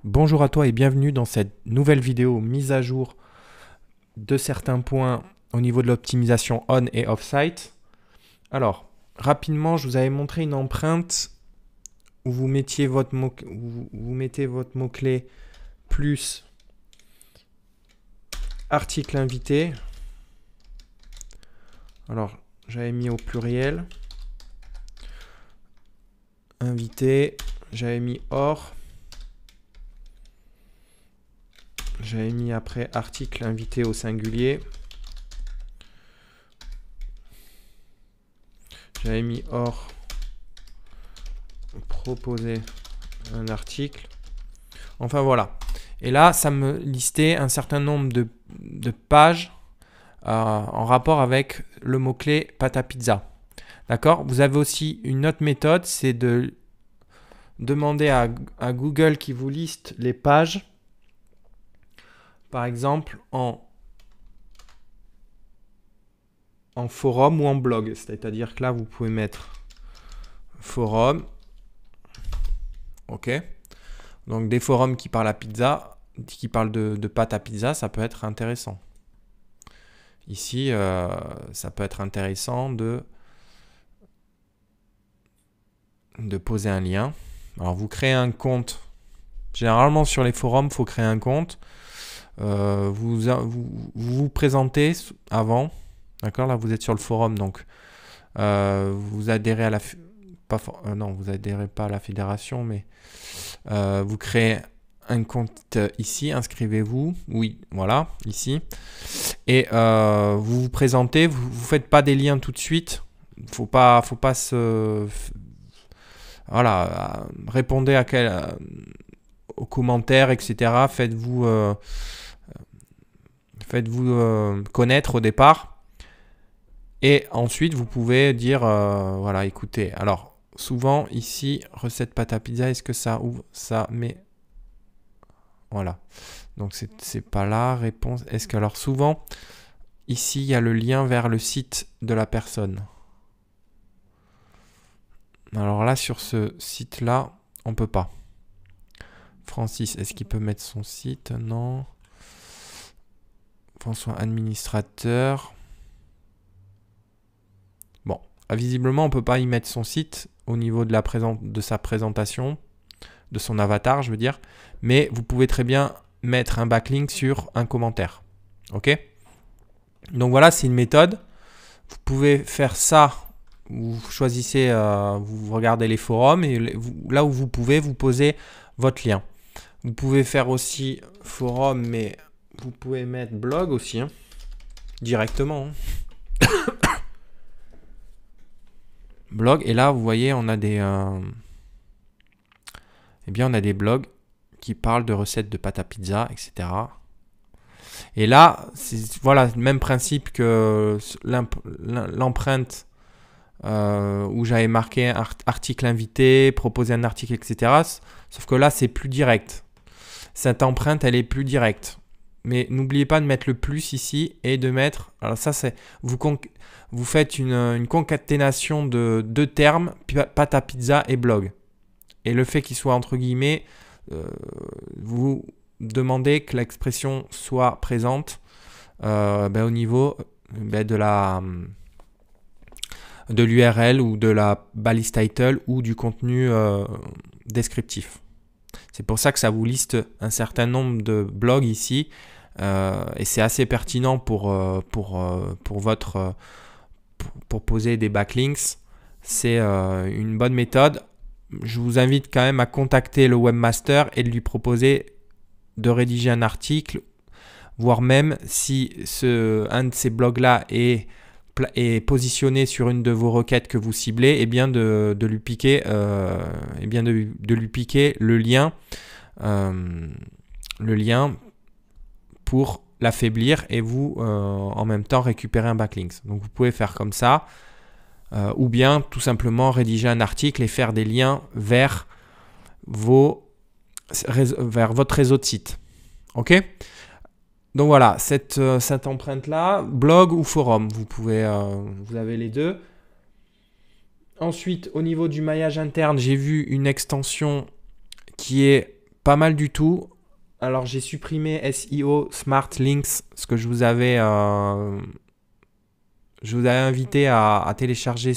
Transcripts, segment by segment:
Bonjour à toi et bienvenue dans cette nouvelle vidéo mise à jour de certains points au niveau de l'optimisation on et off-site. Alors, rapidement, je vous avais montré une empreinte où vous mettiez vous mettez votre mot-clé plus article invité. Alors, j'avais mis au pluriel. Invité, j'avais mis hors. J'avais mis après article invité au singulier. J'avais mis hors proposer un article. Enfin voilà. Et là, ça me listait un certain nombre de pages en rapport avec le mot-clé pâte à pizza. D'accord? Vous avez aussi une autre méthode, c'est de demander à Google qui vous liste les pages, par exemple en forum ou en blog. C'est-à-dire que là, vous pouvez mettre forum. OK. Donc des forums qui parlent à pizza, qui parlent de pâte à pizza, ça peut être intéressant. Ici, ça peut être intéressant de poser un lien. Alors vous créez un compte. Généralement sur les forums, il faut créer un compte. Vous présentez avant. D'accord? Là, vous êtes sur le forum, donc vous adhérez à la... non, vous adhérez pas à la fédération, mais vous créez un compte ici, inscrivez-vous, oui, voilà, ici, et vous vous présentez, vous faites pas des liens tout de suite, faut pas se, voilà, répondez aux commentaires, etc. Faites-vous connaître au départ, et ensuite vous pouvez dire, voilà, écoutez, alors souvent ici, recette pâte à pizza, est-ce que ça ouvre ça, mais voilà. Donc c'est pas la réponse. Est-ce que alors souvent ici il y a le lien vers le site de la personne. Alors là sur ce site là on peut pas. Francis, est-ce qu'il peut mettre son site? Non. François administrateur. Bon, visiblement on peut pas y mettre son site au niveau de sa présentation, de son avatar je veux dire, mais vous pouvez très bien mettre un backlink sur un commentaire. Ok? Donc voilà, c'est une méthode. Vous pouvez faire ça. Vous choisissez, vous regardez les forums et là où vous pouvez, vous posez votre lien. Vous pouvez faire aussi forum, mais vous pouvez mettre blog aussi, hein, directement. Hein. Blog, et là vous voyez, on a des, on a des blogs qui parlent de recettes de pâte à pizza, etc. Et là, c'est voilà, le même principe que l'empreinte où j'avais marqué article invité, proposer un article, etc. Sauf que là, c'est plus direct. Cette empreinte, elle est plus directe. Mais n'oubliez pas de mettre le plus ici et de mettre... Alors ça, c'est vous faites une concaténation de deux termes, pâte à pizza et blog. Et le fait qu'il soit entre guillemets, vous demandez que l'expression soit présente au niveau de l'URL ou de la balise title ou du contenu descriptif. C'est pour ça que ça vous liste un certain nombre de blogs ici et c'est assez pertinent pour poser des backlinks. C'est une bonne méthode. Je vous invite quand même à contacter le webmaster et de lui proposer de rédiger un article, voire même si un de ces blogs-là est positionné sur une de vos requêtes que vous ciblez, et bien de lui piquer, de lui piquer le lien pour l'affaiblir et vous en même temps récupérer un backlink. Donc vous pouvez faire comme ça, ou bien tout simplement rédiger un article et faire des liens vers votre réseau de sites. Ok? Donc voilà, cette empreinte-là, blog ou forum, vous avez les deux. Ensuite, au niveau du maillage interne, j'ai vu une extension qui est pas mal du tout. Alors, j'ai supprimé SEO Smart Links, ce que je vous avais invité à télécharger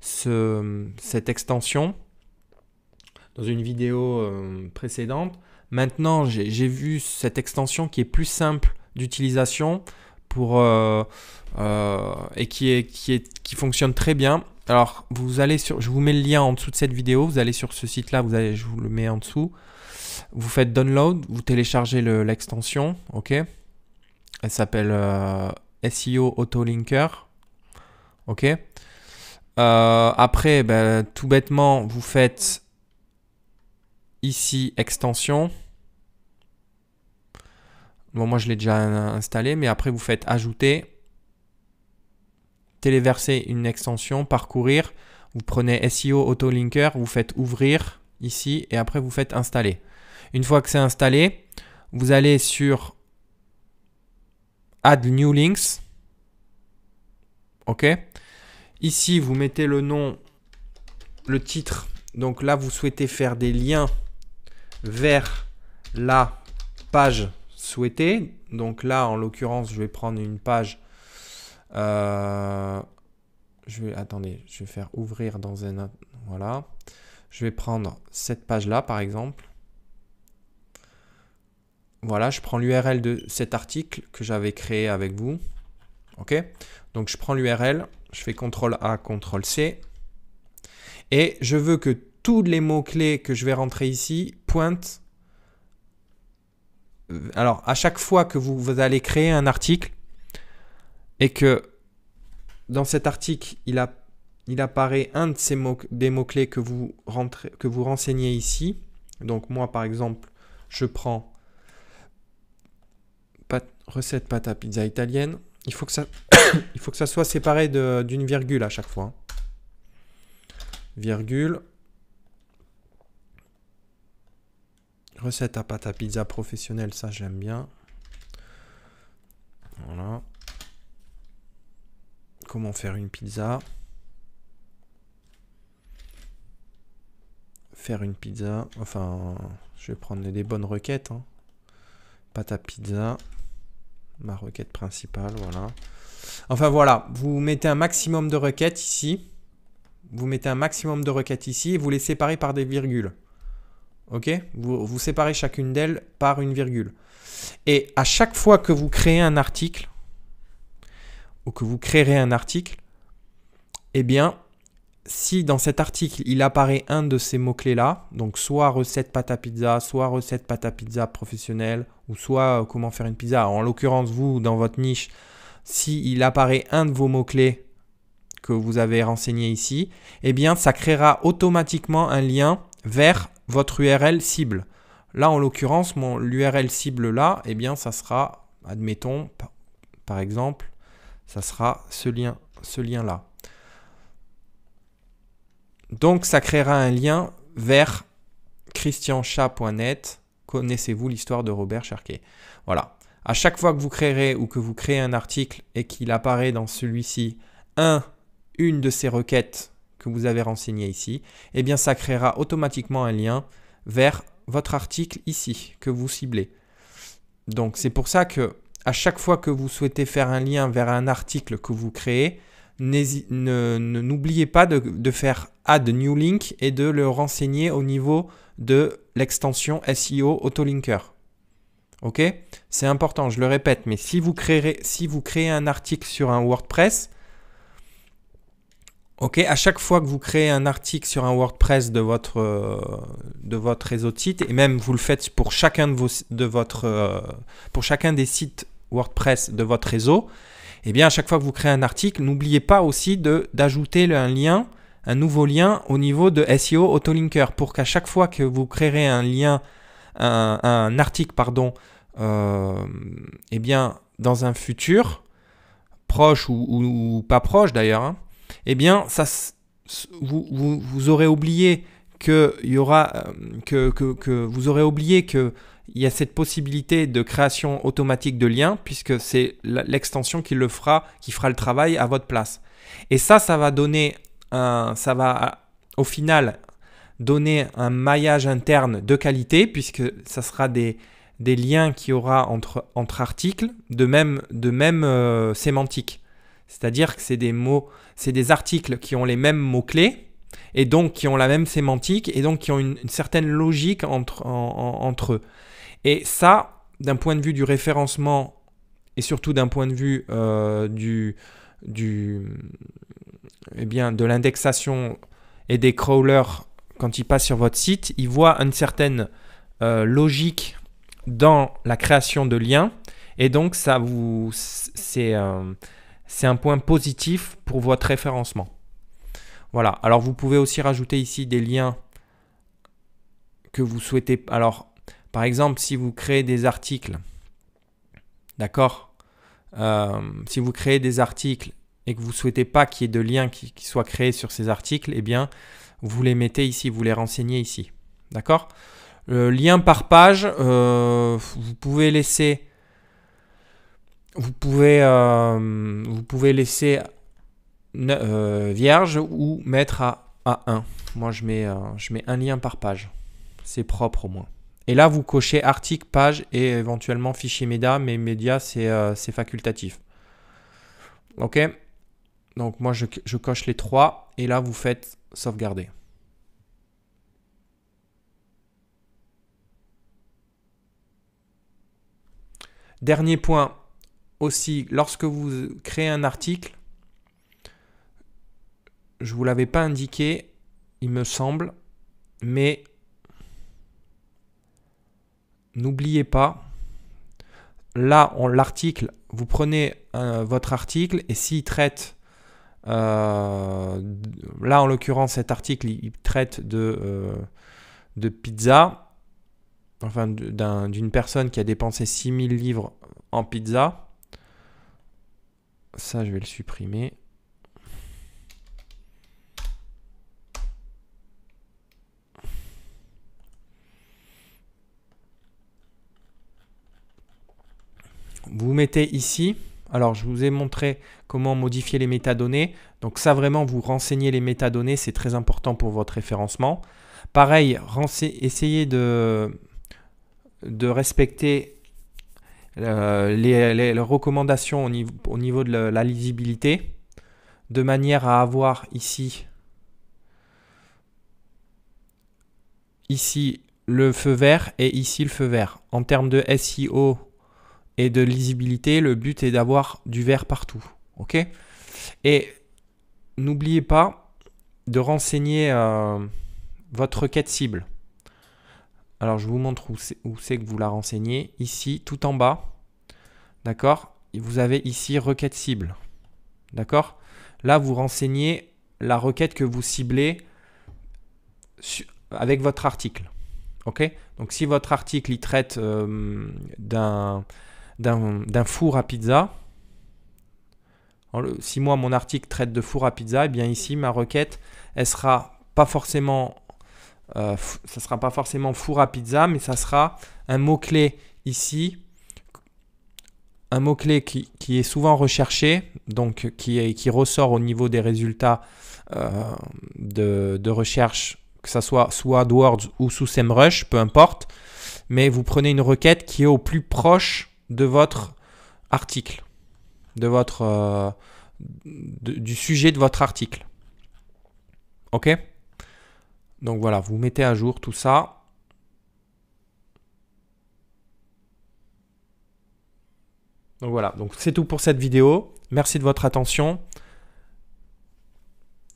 cette extension dans une vidéo précédente. Maintenant, j'ai vu cette extension qui est plus simple d'utilisation et qui fonctionne très bien. Alors, je vous mets le lien en dessous de cette vidéo. Vous allez sur ce site-là, je vous le mets en dessous. Vous faites download, vous téléchargez l'extension, ok. Elle s'appelle SEO Autolinker, ok. Après, tout bêtement, vous faites ici extension. Bon, moi je l'ai déjà installé, mais après vous faites ajouter, téléverser une extension, parcourir. Vous prenez SEO Autolinker, vous faites ouvrir ici et après vous faites installer. Une fois que c'est installé, vous allez sur Add New Links. OK. Ici, vous mettez le nom, le titre. Donc là, vous souhaitez faire des liens vers la page souhaitée. Donc là, en l'occurrence, je vais prendre une page. Attendez, je vais faire ouvrir dans un... Voilà. Je vais prendre cette page-là, par exemple. Voilà, je prends l'URL de cet article que j'avais créé avec vous. OK. Donc, je prends l'URL, je fais CTRL-A, CTRL-C. Et je veux que tous les mots-clés que je vais rentrer ici pointent. Alors, à chaque fois que vous allez créer un article et que dans cet article, il apparaît un des mots-clés que vous renseignez ici. Donc, moi, par exemple, je prends recette pâte à pizza italienne. Il faut que ça, il faut que ça soit séparé d'une virgule à chaque fois. Virgule. Recette à pâte à pizza professionnelle, ça j'aime bien. Voilà. Comment faire une pizza. Faire une pizza. Enfin, je vais prendre des bonnes requêtes. Hein. Pâte à pizza. Ma requête principale, voilà. Enfin voilà, vous mettez un maximum de requêtes ici. Vous mettez un maximum de requêtes ici et vous les séparez par des virgules. Ok, vous séparez chacune d'elles par une virgule. Et à chaque fois que vous créez un article, ou que vous créerez un article, eh bien, si dans cet article, il apparaît un de ces mots-clés-là, donc soit recette pâte à pizza, soit recette pâte à pizza professionnelle, ou soit comment faire une pizza. En l'occurrence, vous, dans votre niche, s'il apparaît un de vos mots-clés que vous avez renseigné ici, eh bien, ça créera automatiquement un lien vers votre URL cible. Là, en l'occurrence, l'URL cible là, eh bien, ça sera, admettons, par exemple, ça sera ce lien-là. Donc, ça créera un lien vers christianchat.net. Connaissez-vous l'histoire de Robert Cherquet? Voilà. À chaque fois que vous créerez ou que vous créez un article et qu'il apparaît dans celui-ci une de ces requêtes que vous avez renseignées ici, eh bien, ça créera automatiquement un lien vers votre article ici que vous ciblez. Donc, c'est pour ça que à chaque fois que vous souhaitez faire un lien vers un article que vous créez, n'oubliez pas de faire Add New Link et de le renseigner au niveau de l'extension SEO Autolinker. Ok? C'est important, je le répète, mais si vous créez un article sur un WordPress, ok, à chaque fois que vous créez un article sur un WordPress de votre réseau de sites, et même vous le faites pour chacun pour chacun des sites WordPress de votre réseau, eh bien, à chaque fois que vous créez un article, n'oubliez pas aussi d'ajouter un nouveau lien au niveau de SEO Autolinker pour qu'à chaque fois que vous créerez un article, eh bien, dans un futur, proche ou pas proche d'ailleurs, hein, eh bien, vous aurez oublié qu'il y a cette possibilité de création automatique de liens puisque c'est l'extension qui fera le travail à votre place. Et ça va donner au final donner un maillage interne de qualité, puisque ça sera des liens qu'il y aura entre articles de même sémantique. C'est-à-dire que c'est des mots, c'est des articles qui ont les mêmes mots-clés, et donc qui ont la même sémantique, et donc qui ont une certaine logique entre eux. Et ça, d'un point de vue du référencement, et surtout d'un point de vue de l'indexation et des crawlers, quand ils passent sur votre site, ils voient une certaine logique dans la création de liens, et donc c'est un point positif pour votre référencement. Voilà, alors vous pouvez aussi rajouter ici des liens que vous souhaitez. Alors, par exemple, si vous créez des articles, d'accord, si vous créez des articles et que vous ne souhaitez pas qu'il y ait de liens qui soient créés sur ces articles, eh bien, vous les mettez ici, vous les renseignez ici. D'accord ? Lien par page, vous pouvez laisser vierge ou mettre à 1. Moi, je mets un lien par page. C'est propre au moins. Et là, vous cochez article, page et éventuellement fichier média, mais média, c'est facultatif. OK ? Donc, moi, je coche les 3 et là, vous faites sauvegarder. Dernier point aussi, lorsque vous créez un article, je ne vous l'avais pas indiqué, il me semble, mais n'oubliez pas, là, l'article, vous prenez votre article et s'il traite, là en l'occurrence cet article, il traite de pizza, enfin d'une personne qui a dépensé 6000 livres en pizza. Ça, je vais le supprimer. Vous mettez ici, alors je vous ai montré comment modifier les métadonnées. Donc ça vraiment, vous renseignez les métadonnées, c'est très important pour votre référencement. Pareil, essayez de respecter les recommandations au niveau de la lisibilité, de manière à avoir ici le feu vert et ici le feu vert. En termes de SEO et de lisibilité, le but est d'avoir du vert partout. OK ? Et n'oubliez pas de renseigner votre requête cible. Alors, je vous montre où c'est que vous la renseignez. Ici, tout en bas. D'accord ? Vous avez ici requête cible. D'accord ? Là, vous renseignez la requête que vous ciblez avec votre article. OK ? Donc, si votre article il traite d'un four à pizza, si moi mon article traite de four à pizza, eh bien ici ma requête, elle sera pas forcément, ça sera pas forcément four à pizza, mais ça sera un mot-clé ici, un mot-clé qui est souvent recherché, donc qui ressort au niveau des résultats de recherche, que ça soit sous AdWords ou sous SEMrush, peu importe, mais vous prenez une requête qui est au plus proche de votre article, du sujet de votre article. OK ? Donc voilà, vous mettez à jour tout ça. Donc voilà, donc c'est tout pour cette vidéo. Merci de votre attention.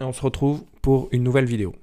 Et on se retrouve pour une nouvelle vidéo.